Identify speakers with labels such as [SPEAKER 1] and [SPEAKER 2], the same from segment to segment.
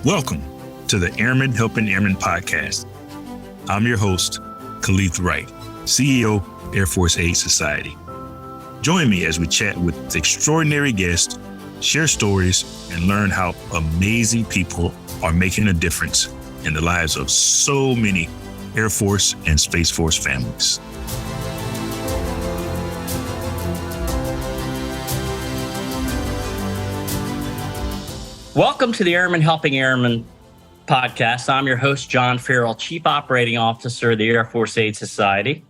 [SPEAKER 1] Welcome to the Airmen Helping Airmen Podcast. I'm your host, Khalid Wright, CEO, Air Force Aid Society. Join me as we chat with extraordinary guests, share stories, and learn how amazing people are making a difference in the lives of so many Air Force and Space Force families.
[SPEAKER 2] Welcome to the Airmen Helping Airmen Podcast. I'm your host, John Farrell, Chief Operating Officer of the Air Force Aid Society.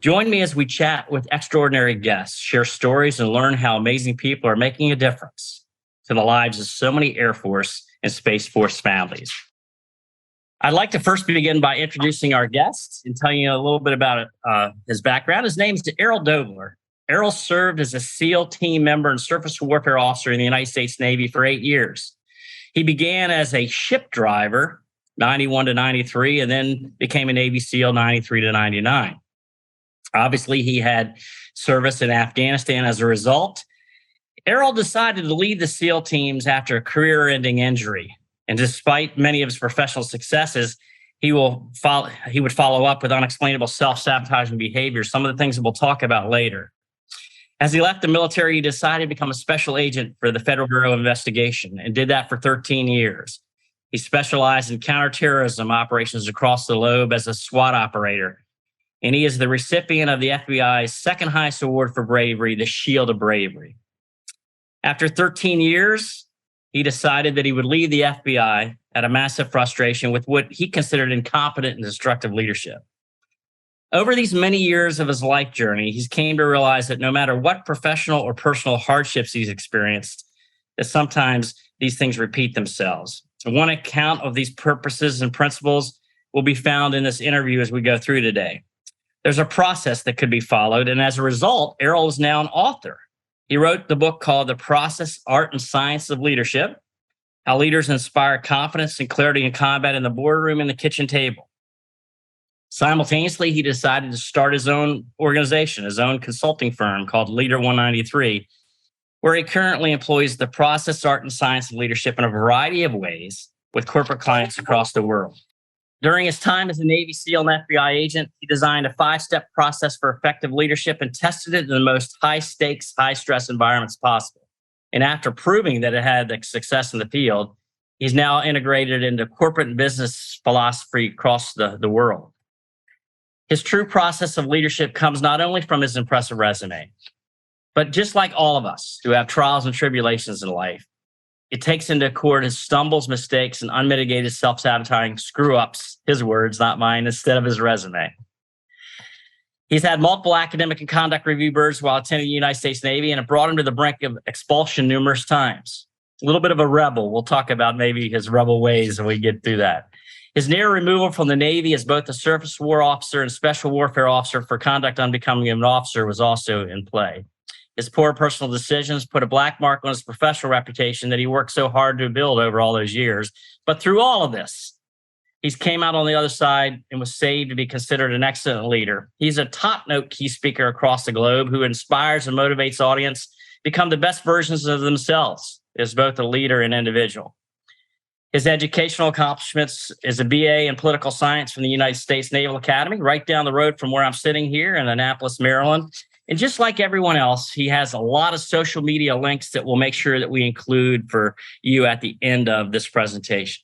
[SPEAKER 2] Join me as we chat with extraordinary guests, share stories, and learn how amazing people are making a difference to the lives of so many Air Force and Space Force families. I'd like to first begin by introducing our guest and telling you a little bit about his background. His name is Errol Doebler. Errol served as a SEAL team member and surface warfare officer in the United States Navy for 8 years. He began as a ship driver, 91 to 93, and then became a Navy SEAL, 93 to 99. Obviously, he had service in Afghanistan as a result. Errol decided to lead the SEAL teams after a career-ending injury. And despite many of his professional successes, he would follow up with unexplainable self-sabotaging behavior, some of the things that we'll talk about later. As he left the military, he decided to become a special agent for the Federal Bureau of Investigation and did that for 13 years. He specialized in counterterrorism operations across the globe as a SWAT operator. And he is the recipient of the FBI's second highest award for bravery, the Shield of Bravery. After 13 years, he decided that he would leave the FBI at a massive frustration with what he considered incompetent and destructive leadership. Over these many years of his life journey, he's came to realize that no matter what professional or personal hardships he's experienced, that sometimes these things repeat themselves. So one account of these purposes and principles will be found in this interview as we go through today. There's a process that could be followed, and as a result, Errol is now an author. He wrote the book called The Process, Art, and Science of Leadership: How Leaders Inspire Confidence and Clarity in Combat in the Boardroom and the Kitchen Table. Simultaneously, he decided to start his own organization, his own consulting firm called Leader 193, where he currently employs the process, art, and science of leadership in a variety of ways with corporate clients across the world. During his time as a Navy SEAL and FBI agent, he designed a 5-step process for effective leadership and tested it in the most high-stakes, high-stress environments possible. And after proving that it had success in the field, he's now integrated into corporate and business philosophy across the world. His true process of leadership comes not only from his impressive resume, but just like all of us who have trials and tribulations in life, it takes into account his stumbles, mistakes, and unmitigated self-sabotaging screw-ups, his words, not mine, instead of his resume. He's had multiple academic and conduct review boards while attending the United States Navy, and it brought him to the brink of expulsion numerous times. A little bit of a rebel. We'll talk about maybe his rebel ways when we get through that. His near removal from the Navy as both a surface war officer and special warfare officer for conduct unbecoming an officer was also in play. His poor personal decisions put a black mark on his professional reputation that he worked so hard to build over all those years. But through all of this, he's came out on the other side and was saved to be considered an excellent leader. He's a top-note key speaker across the globe who inspires and motivates audience to become the best versions of themselves as both a leader and individual. His educational accomplishments is a BA in political science from the United States Naval Academy, right down the road from where I'm sitting here in Annapolis, Maryland. And just like everyone else, he has a lot of social media links that we'll make sure that we include for you at the end of this presentation.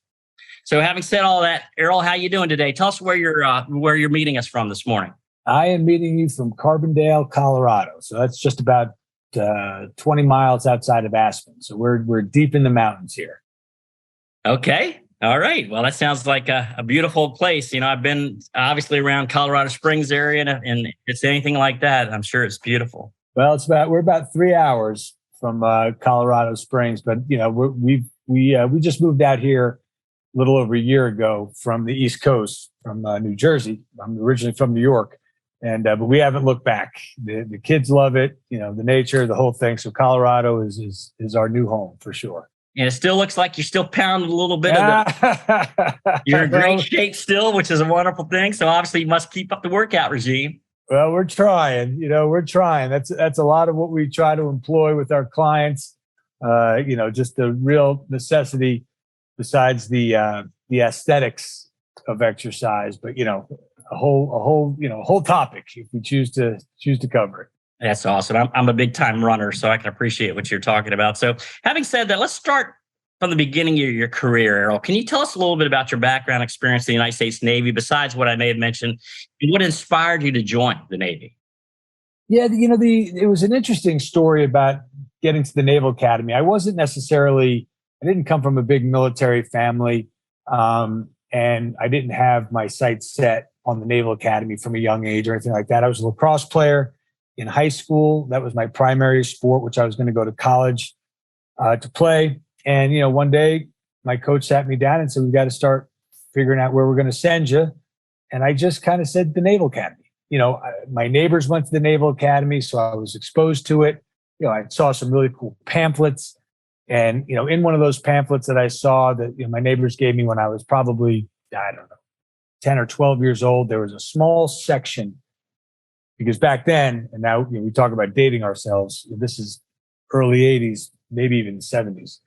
[SPEAKER 2] So having said all that, Errol, how you doing today? Tell us where you're meeting us from this morning.
[SPEAKER 3] I am meeting you from Carbondale, Colorado. So that's just about 20 miles outside of Aspen. So we're deep in the mountains here.
[SPEAKER 2] Okay. All right. Well, that sounds like a beautiful place. You know, I've been obviously around Colorado Springs area, and if it's anything like that, I'm sure it's beautiful.
[SPEAKER 3] Well, we're about 3 hours from Colorado Springs, but you know, we just moved out here a little over a year ago from the East Coast, from New Jersey. I'm originally from New York, and but we haven't looked back. The kids love it, you know, the nature, the whole thing. So Colorado is our new home for sure.
[SPEAKER 2] And it still looks like you're still pounding a little bit of you're in great shape still, which is a wonderful thing. So obviously you must keep up the workout regime.
[SPEAKER 3] Well, we're trying. We're trying. That's a lot of what we try to employ with our clients. Just the real necessity besides the aesthetics of exercise, but a whole topic if we choose to cover it.
[SPEAKER 2] That's awesome. I'm a big time runner, so I can appreciate what you're talking about. So having said that, let's start from the beginning of your career, Errol. Can you tell us a little bit about your background experience in the United States Navy, besides what I may have mentioned, and what inspired you to join the Navy?
[SPEAKER 3] Yeah, it was an interesting story about getting to the Naval Academy. I didn't come from a big military family, and I didn't have my sights set on the Naval Academy from a young age or anything like that. I was a lacrosse player in high school. That was my primary sport, which I was going to go to college to play. And, one day my coach sat me down and said, "We've got to start figuring out where we're going to send you." And I just kind of said the Naval Academy. My neighbors went to the Naval Academy, so I was exposed to it. I saw some really cool pamphlets. And, in one of those pamphlets that I saw that my neighbors gave me when I was probably, 10 or 12 years old, there was a small section, because back then, and now we talk about dating ourselves, this is early 80s, maybe even 70s,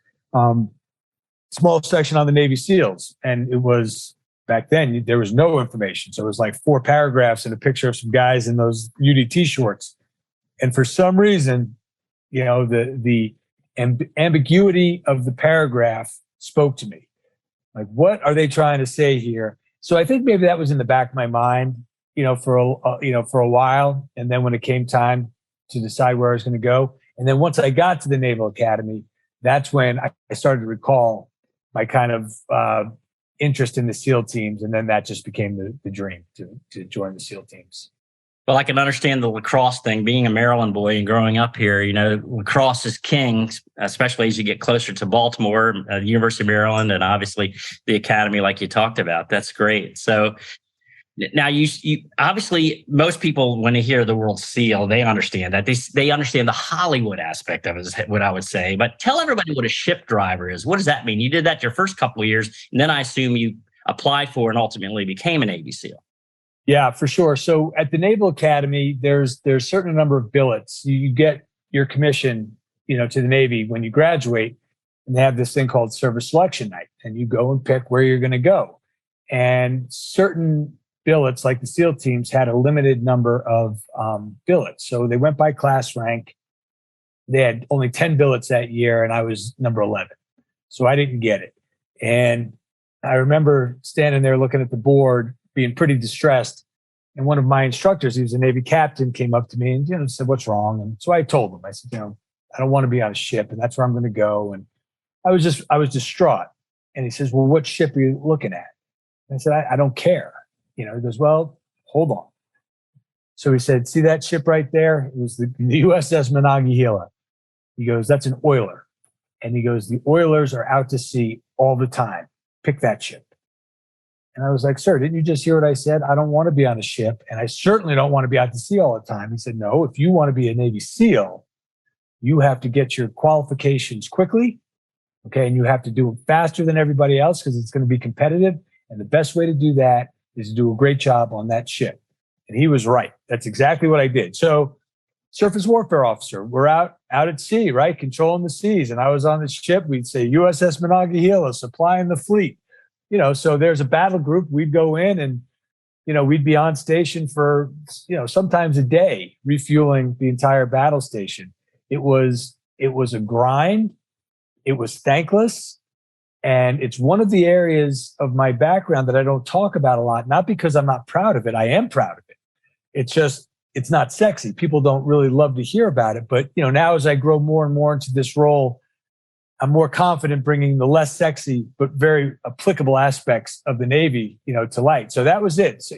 [SPEAKER 3] small section on the Navy SEALs. And it was, back then, there was no information. So it was like 4 paragraphs and a picture of some guys in those UDT shorts. And for some reason, the ambiguity of the paragraph spoke to me. Like, what are they trying to say here? So I think maybe that was in the back of my mind, for a while. And then when it came time to decide where I was going to go, and then once I got to the Naval Academy, that's when I started to recall my kind of interest in the SEAL teams, and then that just became the dream to join the SEAL teams.
[SPEAKER 2] Well, I can understand the lacrosse thing. Being a Maryland boy and growing up here, lacrosse is king, especially as you get closer to Baltimore, the University of Maryland, and obviously the academy, like you talked about. That's great. So now you obviously, most people, when they hear the word SEAL, they understand that. They understand the Hollywood aspect of it, is what I would say. But tell everybody what a ship driver is. What does that mean? You did that your first couple of years, and then I assume you applied for and ultimately became a Navy SEAL.
[SPEAKER 3] Yeah, for sure. So at the Naval Academy, there's a certain number of billets. You get your commission, to the Navy when you graduate, and they have this thing called service selection night, and you go and pick where you're going to go. And certain billets, like the SEAL teams, had a limited number of billets. So they went by class rank. They had only 10 billets that year, and I was number 11. So I didn't get it. And I remember standing there looking at the board, being pretty distressed. And one of my instructors, he was a Navy captain, came up to me and said, "What's wrong?" And so I told him, I said, "I don't want to be on a ship, and that's where I'm going to go." And I was distraught. And he says, "Well, what ship are you looking at?" And I said, I don't care. He goes, "Well, hold on." So he said, "See that ship right there? It was the USS Monongahela." He goes, "That's an oiler." And he goes, "The oilers are out to sea all the time. Pick that ship." And I was like, "Sir, didn't you just hear what I said? I don't want to be on a ship, and I certainly don't want to be out to sea all the time." He said, "No, if you want to be a Navy SEAL, you have to get your qualifications quickly, okay? And you have to do them faster than everybody else because it's going to be competitive. And the best way to do that is to do a great job on that ship." And he was right. That's exactly what I did. So surface warfare officer, we're out at sea, right? Controlling the seas. And I was on the ship. We'd say USS Monongahela, supplying the fleet. So there's a battle group. We'd go in and, we'd be on station for, sometimes a day, refueling the entire battle station. It was a grind. It was thankless. And it's one of the areas of my background that I don't talk about a lot, not because I'm not proud of it. I am proud of it. It's just, it's not sexy. People don't really love to hear about it. But, now as I grow more and more into this role, I'm more confident bringing the less sexy but very applicable aspects of the Navy, to light. So that was it. So,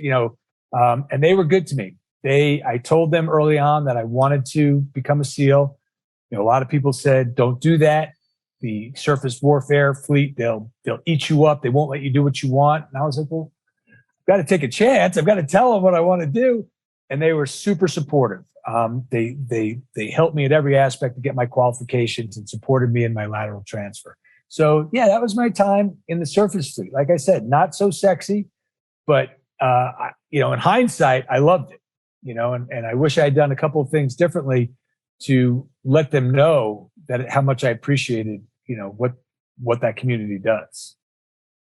[SPEAKER 3] and they were good to me. I told them early on that I wanted to become a SEAL. A lot of people said, "Don't do that. The surface warfare fleet, they'll eat you up. They won't let you do what you want." And I was like, "Well, I've got to take a chance. I've got to tell them what I want to do." And they were super supportive. They helped me at every aspect to get my qualifications and supported me in my lateral transfer. So yeah, that was my time in the surface fleet. Like I said, not so sexy, but in hindsight, I loved it. And I wish I had done a couple of things differently to let them know that how much I appreciated, what that community does.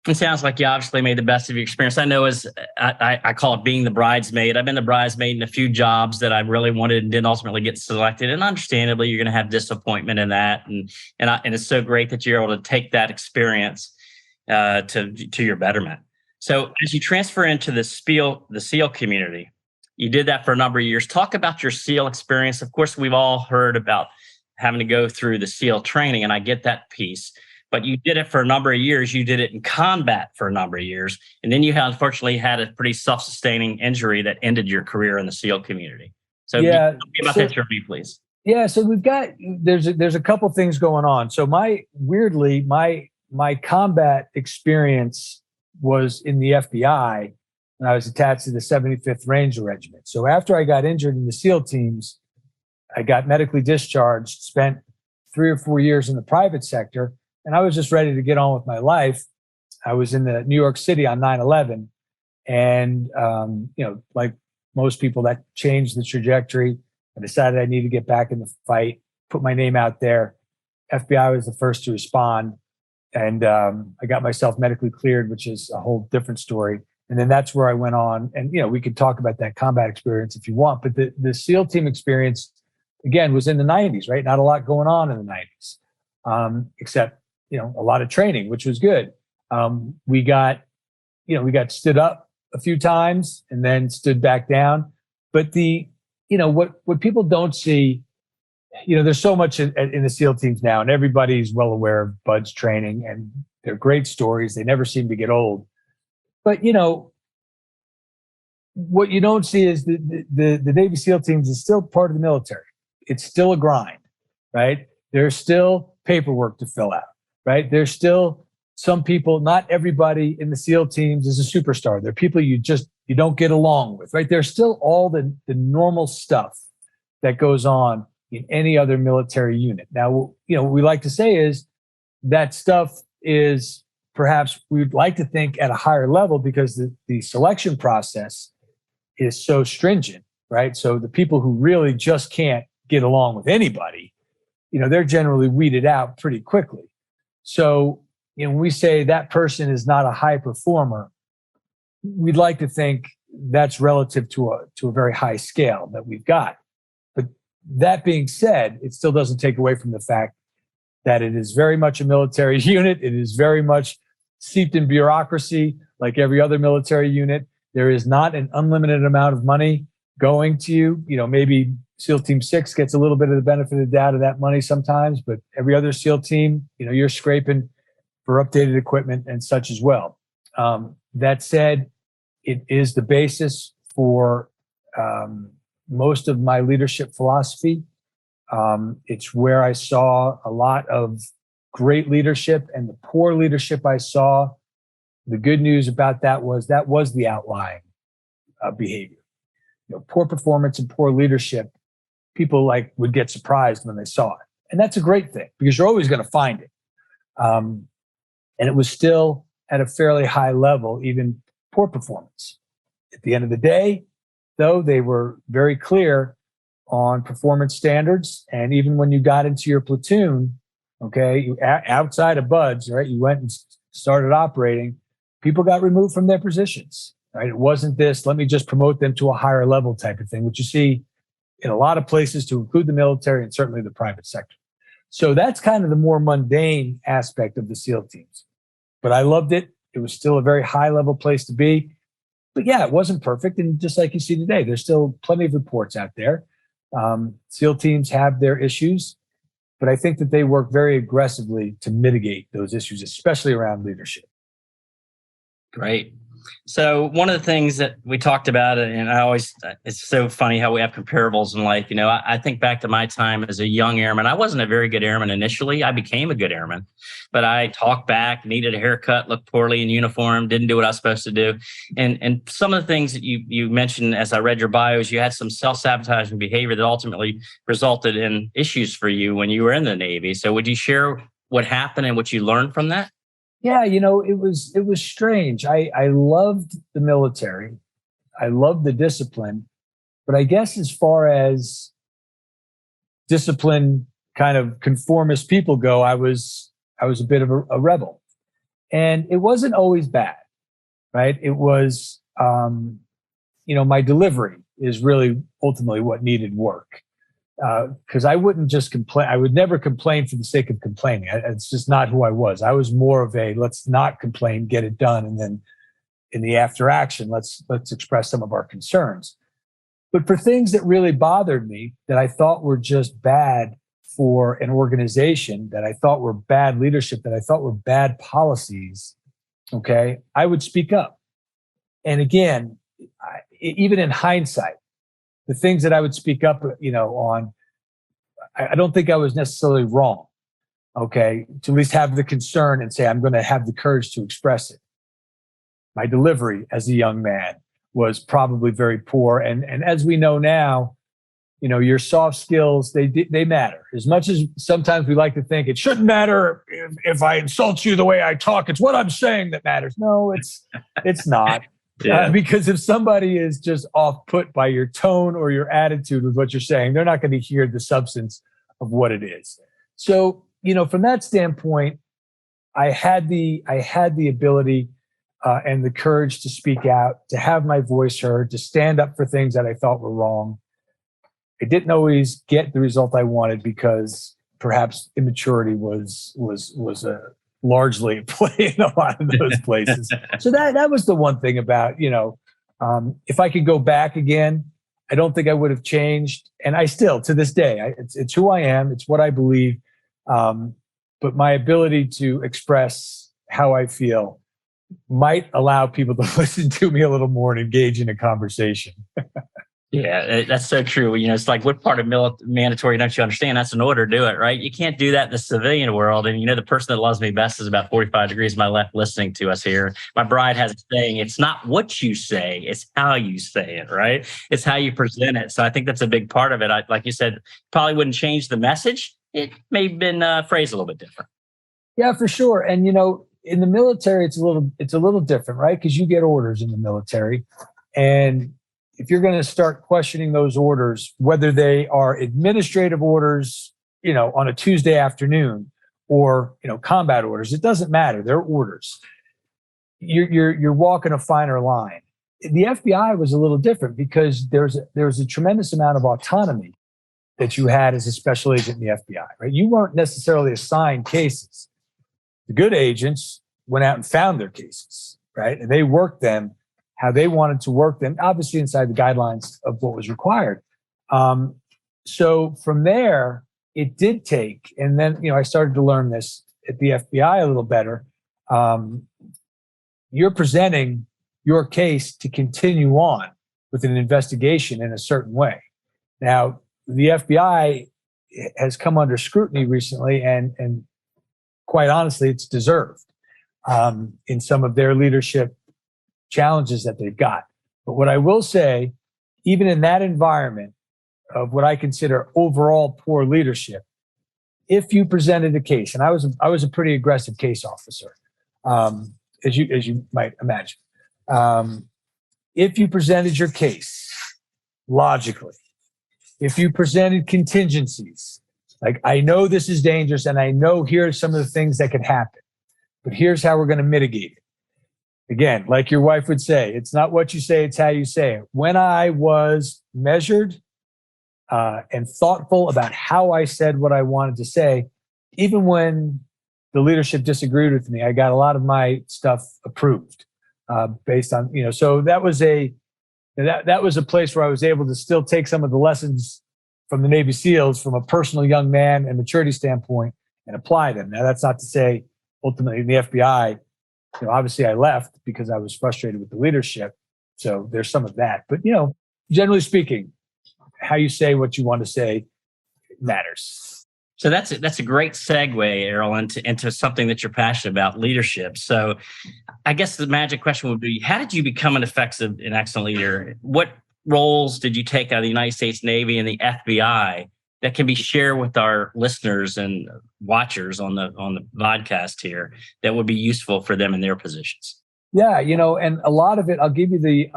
[SPEAKER 2] It sounds like you obviously made the best of your experience. I know as I call it being the bridesmaid. I've been the bridesmaid in a few jobs that I really wanted and didn't ultimately get selected. And understandably, you're going to have disappointment in that. And it's so great that you're able to take that experience to your betterment. So as you transfer into the SEAL community, you did that for a number of years. Talk about your SEAL experience. Of course, we've all heard about having to go through the SEAL training, and I get that piece. But you did it for a number of years. You did it in combat for a number of years. And then you unfortunately had a pretty self-sustaining injury that ended your career in the SEAL community. So tell me about that journey, please.
[SPEAKER 3] Yeah, so there's a couple things going on. So my combat experience was in the FBI when I was attached to the 75th Ranger Regiment. So after I got injured in the SEAL teams, I got medically discharged, spent 3 or 4 years in the private sector, and I was just ready to get on with my life. I was in the New York City on 9/11. And, like most people, that changed the trajectory. I decided I needed to get back in the fight, put my name out there. FBI was the first to respond. And I got myself medically cleared, which is a whole different story. And then that's where I went on. And, we could talk about that combat experience if you want. But the SEAL team experience, again, was in the 90s, right? Not a lot going on in the 90s, except, a lot of training, which was good. We got stood up a few times and then stood back down. But what people don't see, there's so much in the SEAL teams now, and everybody's well aware of Bud's training, and they're great stories. They never seem to get old. But, what you don't see is the Navy SEAL teams is still part of the military. It's still a grind, right? There's still paperwork to fill out, right? There's still some people, not everybody in the SEAL teams is a superstar. There are people you don't get along with, right? There's still all the normal stuff that goes on in any other military unit. Now, what we like to say is that stuff is perhaps we'd like to think at a higher level because the selection process is so stringent, right? So the people who really just can't get along with anybody, they're generally weeded out pretty quickly. So, when we say that person is not a high performer, we'd like to think that's relative to a very high scale that we've got. But that being said, it still doesn't take away from the fact that it is very much a military unit. It is very much steeped in bureaucracy, like every other military unit. There is not an unlimited amount of money going to you. Maybe SEAL Team 6 gets a little bit of the benefit of the doubt of that money sometimes, but every other SEAL team, you're scraping for updated equipment and such as well. That said, it is the basis for most of my leadership philosophy. It's where I saw a lot of great leadership, and the poor leadership I saw, the good news about that was the outlying behavior. Poor performance and poor leadership, people would get surprised when they saw it. And that's a great thing because you're always going to find it. And it was still at a fairly high level, even poor performance. At the end of the day, though, they were very clear on performance standards. And even when you got into your platoon, outside of Bud's, right, you went and started operating, people got removed from their positions, right? It wasn't this, let me just promote them to a higher level type of thing, which you see in a lot of places, to include the military and certainly the private sector. So that's kind of the more mundane aspect of the SEAL teams. But I loved it. It was still a very high level place to be. But yeah, it wasn't perfect. And just like you see today, there's still plenty of reports out there. SEAL teams have their issues, but I think that they work very aggressively to mitigate those issues, especially around leadership.
[SPEAKER 2] Great. So one of the things that we talked about, and it's so funny how we have comparables in life. I think back to my time as a young airman. I wasn't a very good airman initially. I became a good airman, but I talked back, needed a haircut, looked poorly in uniform, didn't do what I was supposed to do. And some of the things that you mentioned as I read your bios, you had some self-sabotaging behavior that ultimately resulted in issues for you when you were in the Navy. So would you share what happened and what you learned from that?
[SPEAKER 3] Yeah, it was strange. I loved the military. I loved the discipline. But I guess as far as discipline kind of conformist people go, I was a bit of a rebel. And it wasn't always bad, right? It was, my delivery is really ultimately what needed work. Because I wouldn't just complain. I would never complain for the sake of complaining. It's just not who I was. I was more of a let's not complain, get it done, and then in the after action, let's express some of our concerns. But for things that really bothered me, that I thought were just bad for an organization, that I thought were bad leadership, that I thought were bad policies, okay, I would speak up. And again, even in hindsight, the things that I would speak up, on, I don't think I was necessarily wrong, okay, to at least have the concern and say, I'm going to have the courage to express it. My delivery as a young man was probably very poor. And as we know now, your soft skills, they matter. As much as sometimes we like to think it shouldn't matter if I insult you the way I talk, it's what I'm saying that matters. No, it's not. Yeah. Because if somebody is just off put by your tone or your attitude with what you're saying, they're not going to hear the substance of what it is. So, from that standpoint, I had the ability and the courage to speak out, to have my voice heard, to stand up for things that I thought were wrong. I didn't always get the result I wanted because perhaps immaturity was largely at play in a lot of those places. So that was the one thing about, if I could go back again, I don't think I would have changed. And I still, to this day, it's who I am. It's what I believe. But my ability to express how I feel might allow people to listen to me a little more and engage in a conversation.
[SPEAKER 2] Yeah, that's so true. It's like, what part of mandatory don't you understand? That's an order, do it, right? You can't do that in the civilian world. And the person that loves me best is about 45 degrees to my left listening to us here. My bride has a saying, it's not what you say, it's how you say it, right? It's how you present it. So I think that's a big part of it. Like you said, probably wouldn't change the message. It may have been phrased a little bit different.
[SPEAKER 3] Yeah, for sure. And, in the military, it's a little different, right? Because you get orders in the military. And if you're going to start questioning those orders, whether they are administrative orders, on a Tuesday afternoon or, combat orders, it doesn't matter. They're orders. You're walking a finer line. The FBI was a little different because there's a tremendous amount of autonomy that you had as a special agent in the FBI, right? You weren't necessarily assigned cases. The good agents went out and found their cases, right? And they worked them how they wanted to work them, obviously inside the guidelines of what was required. So from there, it did take, and then, I started to learn this at the FBI a little better. You're presenting your case to continue on with an investigation in a certain way. Now, the FBI has come under scrutiny recently, and quite honestly, it's deserved in some of their leadership challenges that they've got. But what I will say, even in that environment of what I consider overall poor leadership, if you presented a case, and I was a pretty aggressive case officer, as you might imagine, if you presented your case logically, if you presented contingencies, like, I know this is dangerous and I know here are some of the things that could happen, but here's how we're going to mitigate it. Again, like your wife would say, it's not what you say, it's how you say it. When I was measured and thoughtful about how I said what I wanted to say, even when the leadership disagreed with me, I got a lot of my stuff approved based on, so that was a place where I was able to still take some of the lessons from the Navy SEALs from a personal young man and maturity standpoint and apply them. Now, that's not to say ultimately in the FBI, obviously I left because I was frustrated with the leadership. So there's some of that. But, generally speaking, how you say what you want to say matters.
[SPEAKER 2] So that's a great segue, Errol, into something that you're passionate about, leadership. So I guess the magic question would be, how did you become an effective and excellent leader? What roles did you take out of the United States Navy and the FBI that can be shared with our listeners and watchers on the Vodcast here that would be useful for them in their positions?
[SPEAKER 3] Yeah, and a lot of it, I'll give you the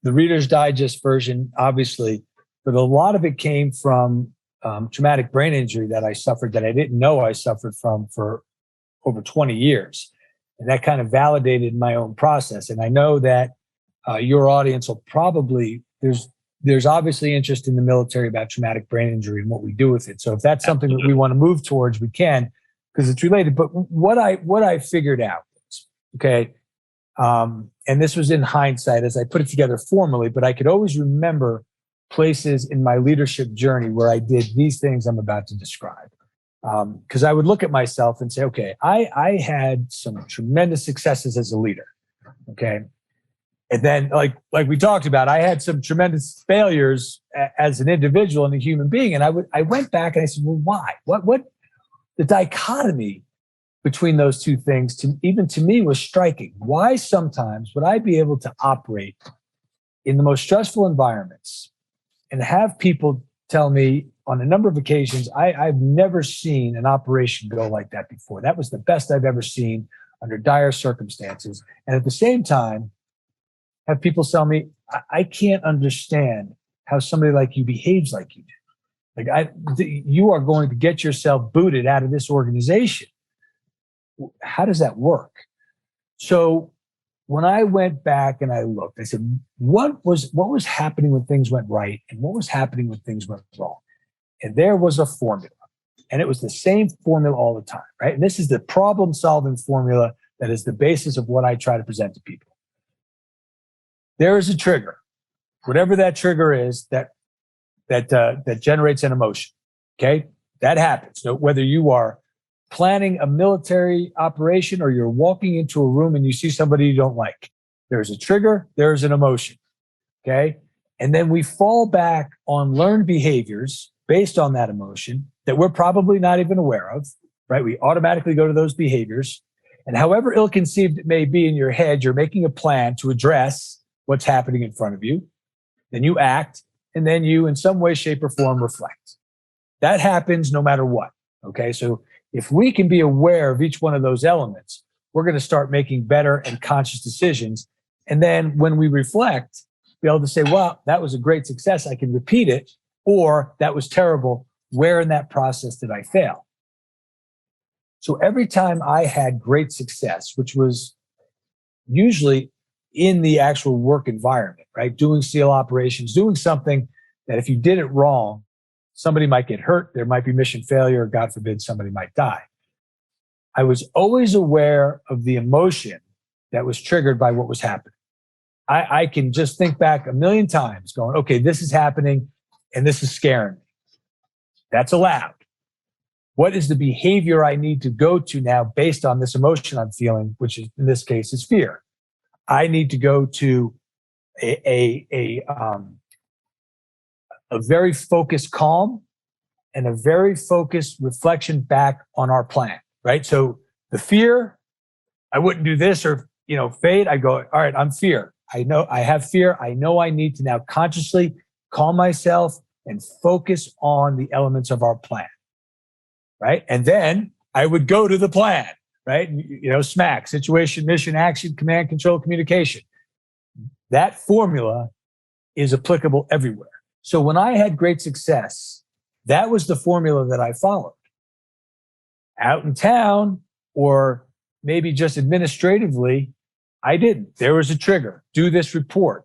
[SPEAKER 3] Reader's Digest version, obviously, but a lot of it came from traumatic brain injury that I suffered that I didn't know I suffered from for over 20 years. And that kind of validated my own process. And I know that your audience will probably, there's obviously interest in the military about traumatic brain injury and what we do with it. So if that's something that we want to move towards, we can, because it's related. But what I figured out was, okay, and this was in hindsight as I put it together formally, but I could always remember places in my leadership journey where I did these things I'm about to describe. Because I would look at myself and say, okay, I had some tremendous successes as a leader. Okay. And then like we talked about, I had some tremendous failures as an individual and a human being. And I went back and I said, well, why? What the dichotomy between those two things even to me was striking. Why sometimes would I be able to operate in the most stressful environments and have people tell me on a number of occasions, I've never seen an operation go like that before. That was the best I've ever seen under dire circumstances. And at the same time, have people tell me, I can't understand how somebody like you behaves like you do. Like you are going to get yourself booted out of this organization. How does that work? So when I went back and I looked, I said, what was happening when things went right and what was happening when things went wrong? And there was a formula, and it was the same formula all the time, right? And this is the problem-solving formula that is the basis of what I try to present to people. There is a trigger, whatever that trigger is, that generates an emotion. Okay, that happens. So whether you are planning a military operation or you're walking into a room and you see somebody you don't like, there's a trigger, there's an emotion. Okay, and then we fall back on learned behaviors based on that emotion that we're probably not even aware of. Right? We automatically go to those behaviors, and however ill-conceived it may be in your head, you're making a plan to address what's happening in front of you. Then you act, and then you, in some way, shape, or form, reflect. That happens no matter what. Okay, so if we can be aware of each one of those elements, we're going to start making better and conscious decisions. And then when we reflect, be able to say, well, that was a great success. I can repeat it. Or that was terrible. Where in that process did I fail? So every time I had great success, which was usually in the actual work environment, right? Doing SEAL operations, doing something that if you did it wrong, somebody might get hurt, there might be mission failure, or God forbid, somebody might die. I was always aware of the emotion that was triggered by what was happening. I can just think back a million times going, okay, this is happening and this is scaring me. That's allowed. What is the behavior I need to go to now based on this emotion I'm feeling, which is, in this case, is fear? I need to go to a very focused calm and a very focused reflection back on our plan, right? So the fear, I wouldn't do this, or, fade. I go, all right, I'm fear. I know I have fear. I know I need to now consciously calm myself and focus on the elements of our plan, right? And then I would go to the plan, right? SMAC, situation, mission, action, command, control, communication. That formula is applicable everywhere. So when I had great success, that was the formula that I followed. Out in town, or maybe just administratively, I didn't. There was a trigger. Do this report.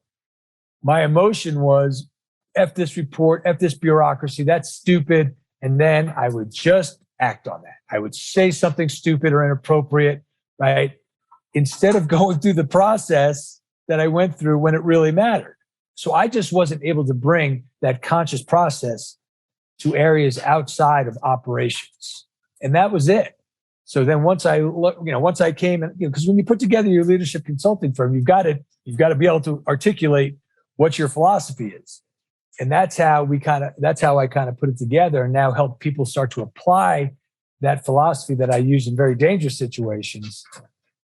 [SPEAKER 3] My emotion was, F this report, F this bureaucracy, that's stupid. And then I would just act on that. I would say something stupid or inappropriate, right? Instead of going through the process that I went through when it really mattered. So I just wasn't able to bring that conscious process to areas outside of operations. And that was it. So then once I came, and because when you put together your leadership consulting firm, you've got to be able to articulate what your philosophy is. And that's how I kind of put it together and now help people start to apply that philosophy that I use in very dangerous situations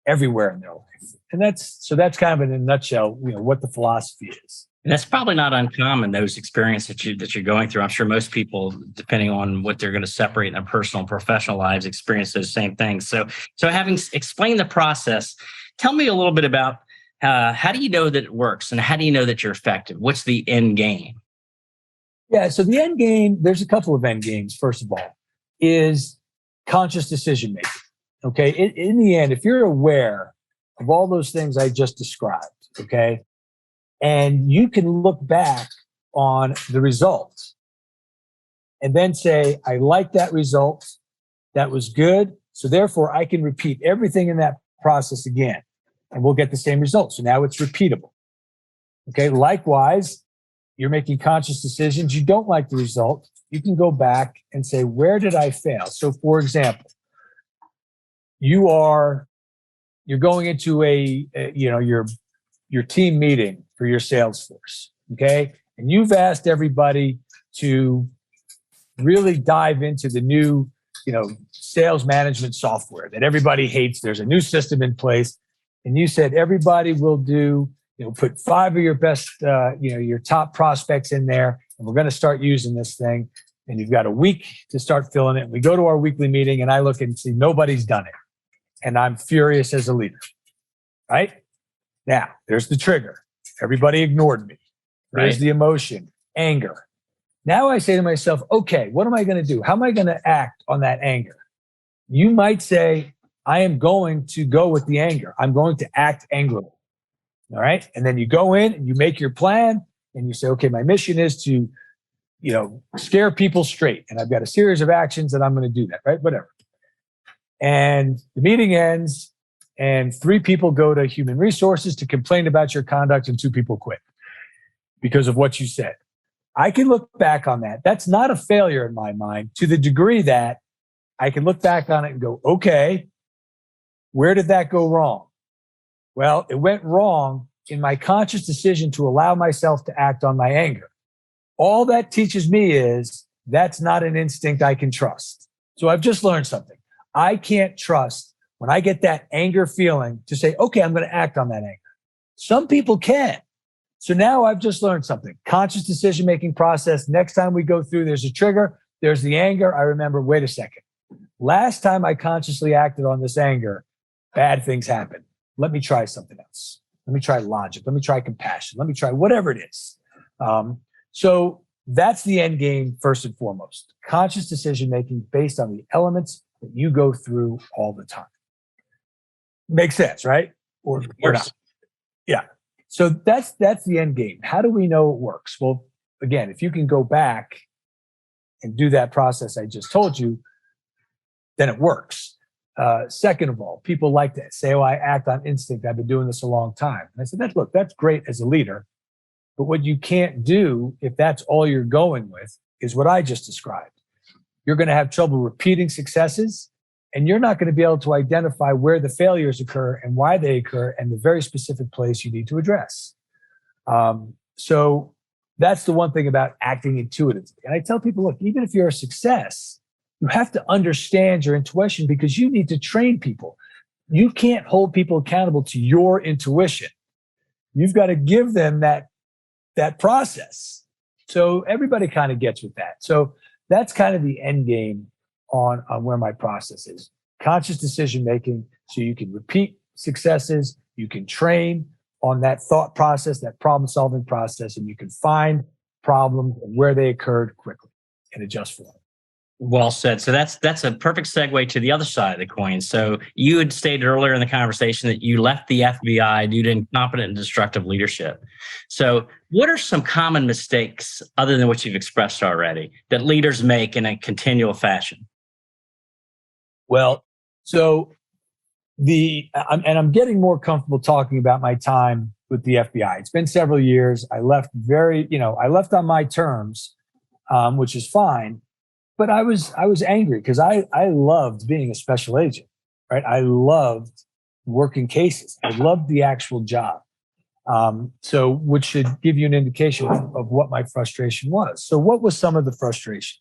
[SPEAKER 3] everywhere in their life. And that's kind of in a nutshell, what the philosophy is.
[SPEAKER 2] And that's probably not uncommon, those experiences that you're going through. I'm sure most people, depending on what they're going to separate in their personal and professional lives, experience those same things. So having explained the process, tell me a little bit about how do you know that it works and how do you know that you're effective? What's the end game?
[SPEAKER 3] Yeah, so the end game, there's a couple of end games, first of all, is conscious decision making. Okay. In the end, if you're aware of all those things I just described, okay, and you can look back on the result and then say, I like that result. That was good. So therefore, I can repeat everything in that process again, and we'll get the same result. So now it's repeatable. Okay. Likewise, you're making conscious decisions. You don't like the result. You can go back and say, where did I fail? So for example, you're going into your team meeting for your sales force. Okay. And you've asked everybody to really dive into the new, sales management software that everybody hates. There's a new system in place. And you said everybody will do, put 5 of your best, your top prospects in there, and we're going to start using this thing. And you've got a week to start filling it. We go to our weekly meeting, and I look and see nobody's done it. And I'm furious as a leader, right? Now, there's the trigger. Everybody ignored me. There's the emotion, anger. Now I say to myself, okay, what am I going to do? How am I going to act on that anger? You might say, I am going to go with the anger. I'm going to act angrily. All right. And then you go in and you make your plan and you say, okay, my mission is to, scare people straight. And I've got a series of actions and I'm going to do that, right? Whatever. And the meeting ends and 3 people go to human resources to complain about your conduct and 2 people quit because of what you said. I can look back on that. That's not a failure in my mind, to the degree that I can look back on it and go, okay, where did that go wrong? Well, it went wrong in my conscious decision to allow myself to act on my anger. All that teaches me is that's not an instinct I can trust. So I've just learned something. I can't trust when I get that anger feeling to say, okay, I'm going to act on that anger. Some people can. So now I've just learned something. Conscious decision-making process. Next time we go through, there's a trigger. There's the anger. I remember, wait a second. Last time I consciously acted on this anger, bad things happened. Let me try something else. Let me try logic. Let me try compassion. Let me try whatever it is. So that's the end game, first and foremost. Conscious decision-making based on the elements that you go through all the time. Makes sense, right? Or not. Yeah. So that's the end game. How do we know it works? Well, again, if you can go back and do that process I just told you, then it works. Second of all, people like to say, I act on instinct. I've been doing this a long time. And I said, that's great as a leader. But what you can't do, if that's all you're going with, is what I just described. You're going to have trouble repeating successes, and you're not going to be able to identify where the failures occur and why they occur and the very specific place you need to address. So that's the one thing about acting intuitively. And I tell people, look, even if you're a success, you have to understand your intuition because you need to train people. You can't hold people accountable to your intuition. You've got to give them that process. So everybody kind of gets with that. So that's kind of the end game on where my process is. Conscious decision-making, so you can repeat successes, you can train on that thought process, that problem-solving process, and you can find problems and where they occurred quickly and adjust for them.
[SPEAKER 2] Well said. So that's a perfect segue to the other side of the coin. So you had stated earlier in the conversation that you left the FBI due to incompetent and destructive leadership. So what are some common mistakes, other than what you've expressed already, that leaders make in a continual fashion?
[SPEAKER 3] Well, so I'm getting more comfortable talking about my time with the FBI. It's been several years. I left I left on my terms, which is fine. But I was angry because I loved being a special agent, right? I loved working cases. I loved the actual job. So which should give you an indication of what my frustration was. So what was some of the frustration?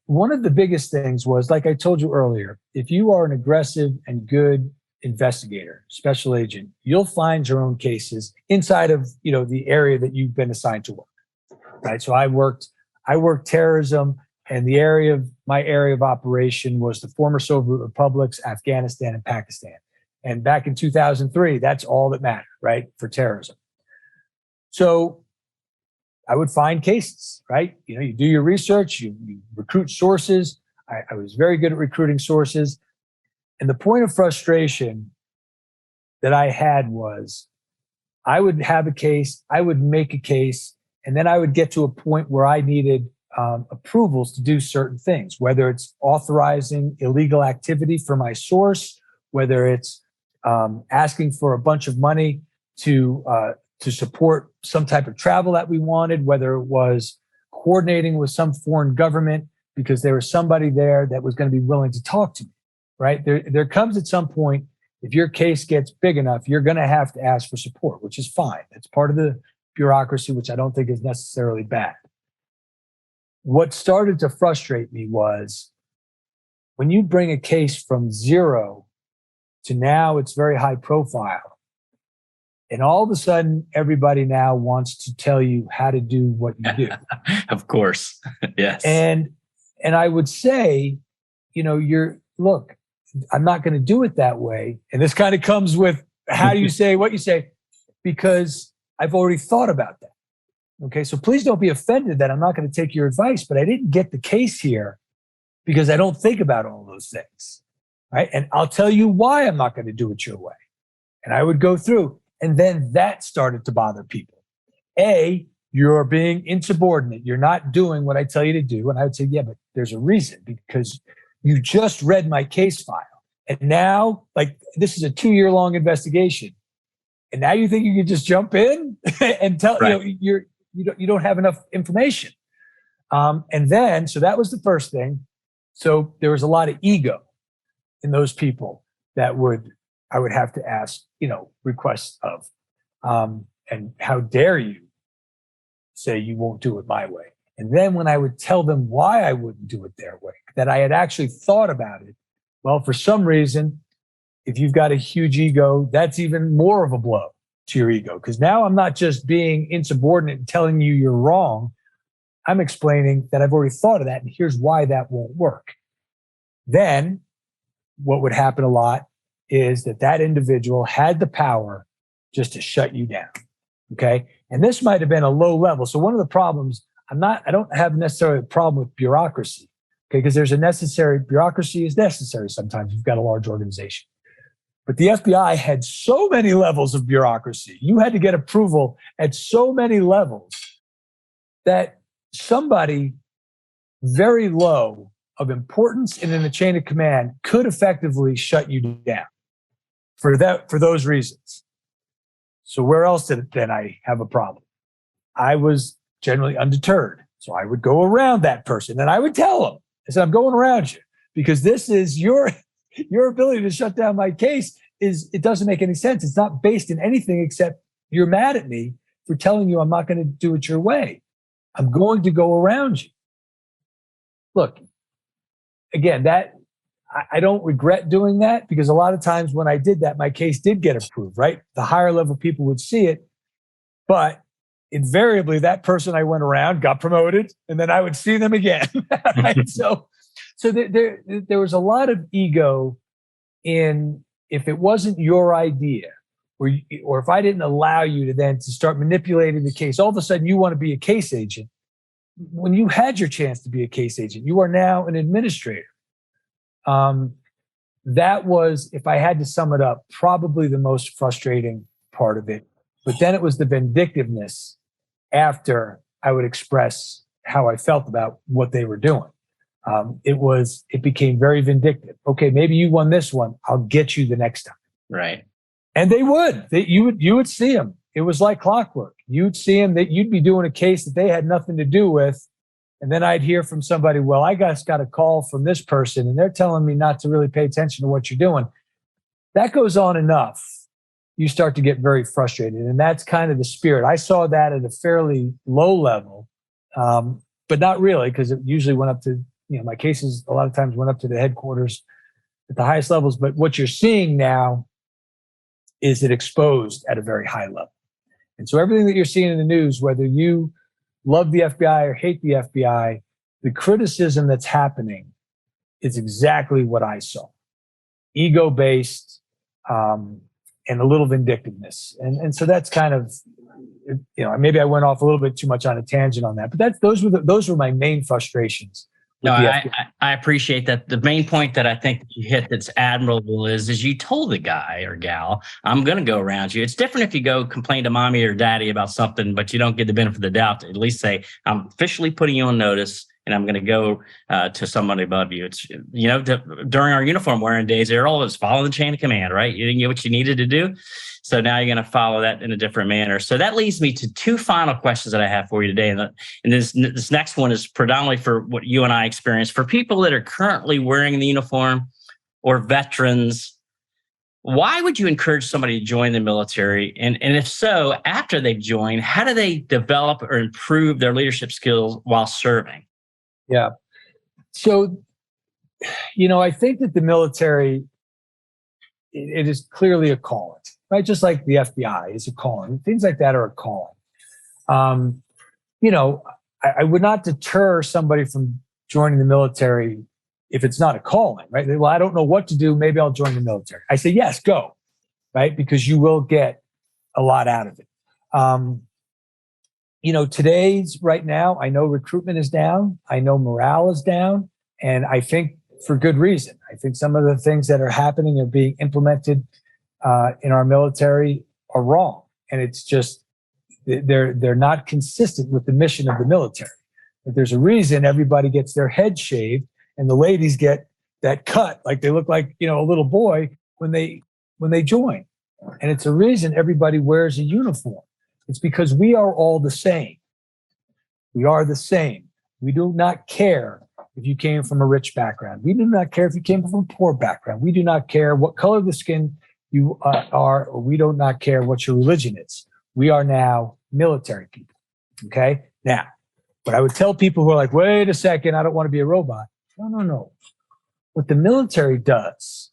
[SPEAKER 3] One of the biggest things was, like I told you earlier, if you are an aggressive and good investigator, special agent, you'll find your own cases inside of, the area that you've been assigned to work. Right. So I worked terrorism, and my area of operation was the former Soviet republics, Afghanistan and Pakistan. And back in 2003, that's all that mattered, right, for terrorism. So I would find cases, right? You do your research, you recruit sources. I was very good at recruiting sources. And the point of frustration that I had was I would have a case, I would make a case, and then I would get to a point where I needed approvals to do certain things, whether it's authorizing illegal activity for my source, whether it's asking for a bunch of money to support some type of travel that we wanted, whether it was coordinating with some foreign government because there was somebody there that was going to be willing to talk to me, right? There comes at some point, if your case gets big enough, you're going to have to ask for support, which is fine. It's part of the bureaucracy, which I don't think is necessarily bad. What started to frustrate me was when you bring a case from zero to now it's very high profile, and all of a sudden everybody now wants to tell you how to do what you do.
[SPEAKER 2] Of course. Yes.
[SPEAKER 3] And I would say, look, I'm not going to do it that way. And this kind of comes with how you say what you say, because I've already thought about that. Okay, so please don't be offended that I'm not going to take your advice, but I didn't get the case here because I don't think about all those things, right? And I'll tell you why I'm not going to do it your way. And I would go through, and then that started to bother people. A, you're being insubordinate. You're not doing what I tell you to do. And I would say, yeah, but there's a reason, because you just read my case file. And now, like, this is a 2-year-long investigation. And now you think you can just jump in and tell,
[SPEAKER 2] right.
[SPEAKER 3] You don't have enough information. And then, so that was the first thing. So there was a lot of ego in those people that I would have to ask, requests of. And how dare you say you won't do it my way? And then when I would tell them why I wouldn't do it their way, that I had actually thought about it, well, for some reason, if you've got a huge ego, that's even more of a blow to your ego. Because now I'm not just being insubordinate and telling you you're wrong. I'm explaining that I've already thought of that, and here's why that won't work. Then what would happen a lot is that individual had the power just to shut you down. Okay. And this might have been a low level. So one of the problems, I don't have necessarily a problem with bureaucracy. Okay. Because bureaucracy is necessary sometimes. You've got a large organization. But the FBI had so many levels of bureaucracy. You had to get approval at so many levels that somebody very low of importance and in the chain of command could effectively shut you down for those reasons. So where else did then I have a problem? I was generally undeterred. So I would go around that person and I would tell them, I said, I'm going around you because this is your ability to shut down my case it doesn't make any sense. It's not based in anything except you're mad at me for telling you I'm not going to do it your way. I'm going to go around you. Look, again, that I don't regret doing that because a lot of times when I did that, my case did get approved, right? The higher level people would see it, but invariably that person I went around got promoted and then I would see them again. Right? So there was a lot of ego in, if it wasn't your idea or if I didn't allow you to start manipulating the case, all of a sudden you want to be a case agent. When you had your chance to be a case agent, you are now an administrator. That was, if I had to sum it up, probably the most frustrating part of it. But then it was the vindictiveness after I would express how I felt about what they were doing. It became very vindictive. Okay, maybe you won this one. I'll get you the next time.
[SPEAKER 2] Right. And
[SPEAKER 3] they would. You would see them. It was like clockwork. You'd see them that you'd be doing a case that they had nothing to do with. And then I'd hear from somebody, well, I just got a call from this person and they're telling me not to really pay attention to what you're doing. That goes on enough. You start to get very frustrated. And that's kind of the spirit. I saw that at a fairly low level, but not really, because it usually went up to, my cases a lot of times went up to the headquarters at the highest levels. But what you're seeing now is it exposed at a very high level. And so everything that you're seeing in the news, whether you love the FBI or hate the FBI, the criticism that's happening is exactly what I saw. Ego-based, and a little vindictiveness. And so that's kind of, maybe I went off a little bit too much on a tangent on that, but those were my main frustrations
[SPEAKER 2] No, I appreciate that. The main point that I think you hit that's admirable is you told the guy or gal, I'm going to go around you. It's different if you go complain to mommy or daddy about something, but you don't get the benefit of the doubt to at least say, I'm officially putting you on notice and I'm going to go to somebody above you. It's, during our uniform wearing days, Errol was following the chain of command, right? You didn't get what you needed to do. So now you're going to follow that in a different manner. So that leads me to two final questions that I have for you today. And this next one is predominantly for what you and I experienced. For people that are currently wearing the uniform or veterans, why would you encourage somebody to join the military? And if so, after they join, how do they develop or improve their leadership skills while serving?
[SPEAKER 3] Yeah. So, I think that the military, it is clearly a calling, right? Just like the FBI is a calling. Things like that are a calling. I would not deter somebody from joining the military if it's not a calling, right? Well, I don't know what to do. Maybe I'll join the military. I say, yes, go, right? Because you will get a lot out of it. Today's right now, I know recruitment is down. I know morale is down. And I think for good reason. I think some of the things that are happening and being implemented in our military are wrong. And it's just, they're not consistent with the mission of the military. But there's a reason everybody gets their head shaved and the ladies get that cut, like they look like, a little boy when they join. And it's a reason everybody wears a uniform. It's because we are all the same. We are the same. We do not care if you came from a rich background. We do not care if you came from a poor background. We do not care what color of the skin you are, or we do not care what your religion is. We are now military people. Okay? Now, what I would tell people who are like, wait a second, I don't want to be a robot. No. What the military does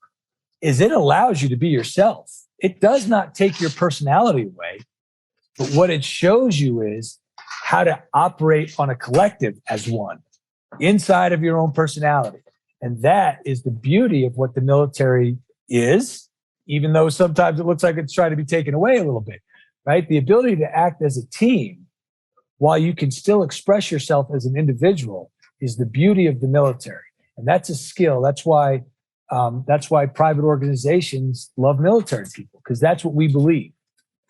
[SPEAKER 3] is it allows you to be yourself. It does not take your personality away, but what it shows you is how to operate on a collective as one inside of your own personality. And that is the beauty of what the military is, even though sometimes it looks like it's trying to be taken away a little bit, right? The ability to act as a team while you can still express yourself as an individual is the beauty of the military. And that's a skill. That's why private organizations love military people, because that's what we believe.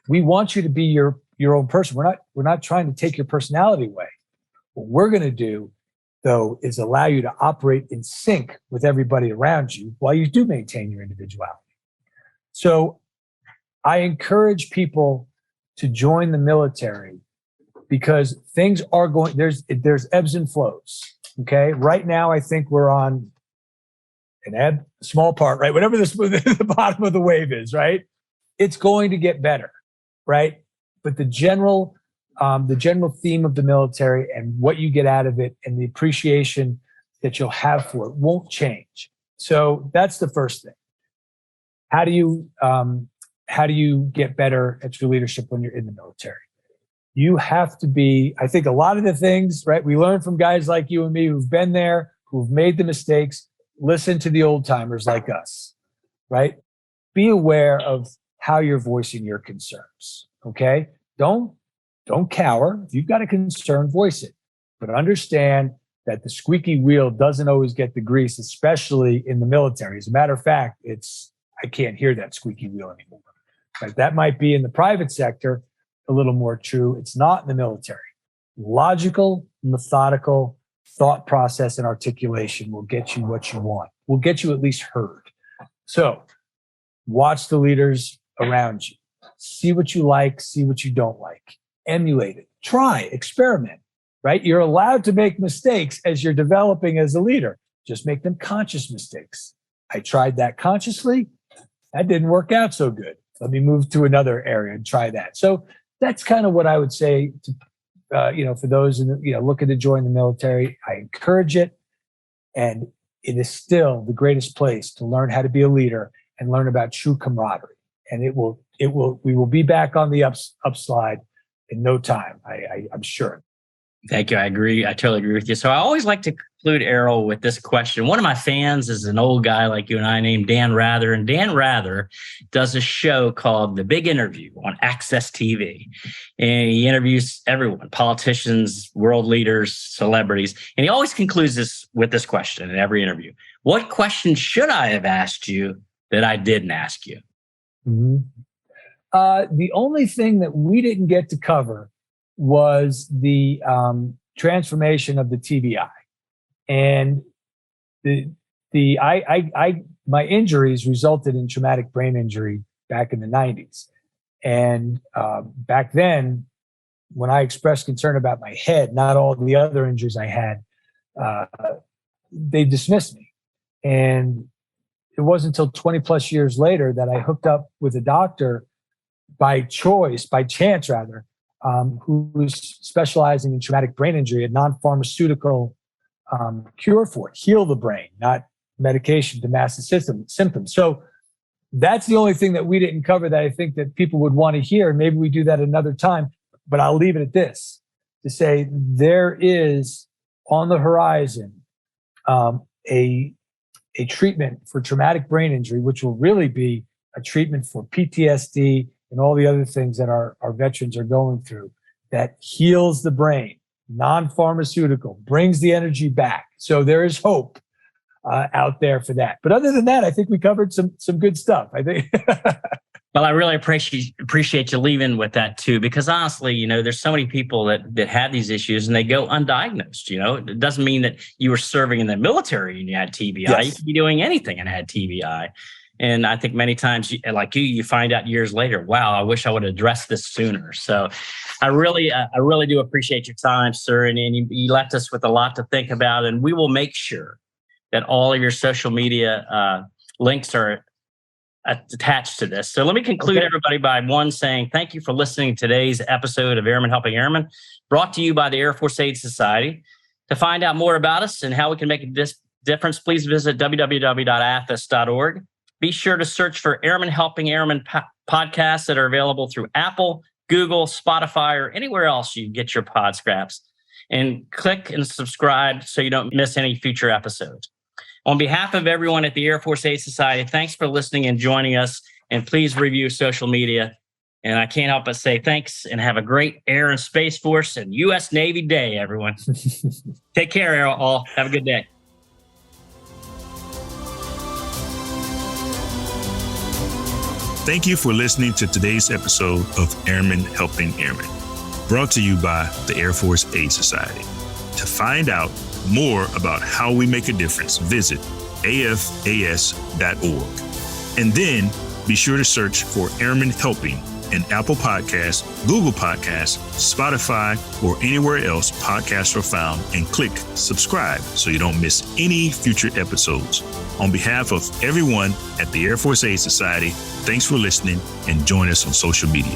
[SPEAKER 3] We want you to be your own person. We're not trying to take your personality away. What we're going to do, though, is allow you to operate in sync with everybody around you while you do maintain your individuality. So I encourage people to join the military because things are going, there's ebbs and flows. Okay. Right now, I think we're on an ebb, small part, right? Whatever the bottom of the wave is, right? It's going to get better, right? But the general theme of the military and what you get out of it and the appreciation that you'll have for it won't change. So that's the first thing. How do you get better at your leadership when you're in the military? You have to be, I think a lot of the things, right? We learn from guys like you and me who've been there, who've made the mistakes. Listen to the old timers like us, right? Be aware of how you're voicing your concerns. Okay. Don't cower. If you've got a concern, voice it, but understand that the squeaky wheel doesn't always get the grease, especially in the military. As a matter of fact, I can't hear that squeaky wheel anymore. Right? That might be in the private sector a little more true. It's not in the military. Logical, methodical thought process and articulation will get you what you want. Will get you at least heard. So watch the leaders around you. See what you like, see what you don't like. Emulate it. Try, experiment, right? You're allowed to make mistakes as you're developing as a leader. Just make them conscious mistakes. I tried that consciously. That didn't work out so good. Let me move to another area and try that. So that's kind of what I would say to, for those looking to join the military. I encourage it. And it is still the greatest place to learn how to be a leader and learn about true camaraderie. And we will be back on the upslide in no time. I'm sure.
[SPEAKER 2] Thank you. I agree. I totally agree with you. So I always like to conclude, Errol, with this question. One of my fans is an old guy like you and I named Dan Rather. And Dan Rather does a show called The Big Interview on Access TV. And he interviews everyone, politicians, world leaders, celebrities. And he always concludes this with this question in every interview. What question should I have asked you that I didn't ask you?
[SPEAKER 3] Mm-hmm. The only thing that we didn't get to cover was the transformation of the TBI, and my injuries resulted in traumatic brain injury back in the 90s, and back then, when I expressed concern about my head, not all the other injuries I had, they dismissed me, and it wasn't until 20 plus years later that I hooked up with a doctor by chance, who was specializing in traumatic brain injury, a non-pharmaceutical cure for it, heal the brain, not medication to mask the symptoms. So that's the only thing that we didn't cover that I think that people would want to hear. Maybe we do that another time, but I'll leave it at this, to say there is on the horizon a treatment for traumatic brain injury, which will really be a treatment for PTSD and all the other things that our veterans are going through, that heals the brain, non-pharmaceutical, brings the energy back. So there is hope out there for that. But other than that, I think we covered some good stuff, I think.
[SPEAKER 2] Well, I really appreciate you leaving with that too, because honestly, there's so many people that have these issues and they go undiagnosed. It doesn't mean that you were serving in the military and you had TBI. Yes. You could be doing anything and had TBI. And I think many times, like you find out years later, wow, I wish I would have addressed this sooner. So I really do appreciate your time, sir. And you left us with a lot to think about. And we will make sure that all of your social media links are attached to this. So let me conclude, everybody, by saying thank you for listening to today's episode of Airmen Helping Airmen, brought to you by the Air Force Aid Society. To find out more about us and how we can make a difference, please visit www.athas.org. Be sure to search for Airmen Helping Airmen podcasts that are available through Apple, Google, Spotify, or anywhere else you get your pod scraps. And click and subscribe so you don't miss any future episodes. On behalf of everyone at the Air Force Aid Society, thanks for listening and joining us. And please review social media. And I can't help but say thanks and have a great Air and Space Force and U.S. Navy Day, everyone. Take care, all. Have a good day.
[SPEAKER 1] Thank you for listening to today's episode of Airmen Helping Airmen, brought to you by the Air Force Aid Society. To find out more about how we make a difference, visit afas.org. And then be sure to search for Airmen Helping in Apple Podcasts, Google Podcasts, Spotify, or anywhere else podcasts are found, and click subscribe so you don't miss any future episodes. On behalf of everyone at the Air Force Aid Society, thanks for listening and join us on social media.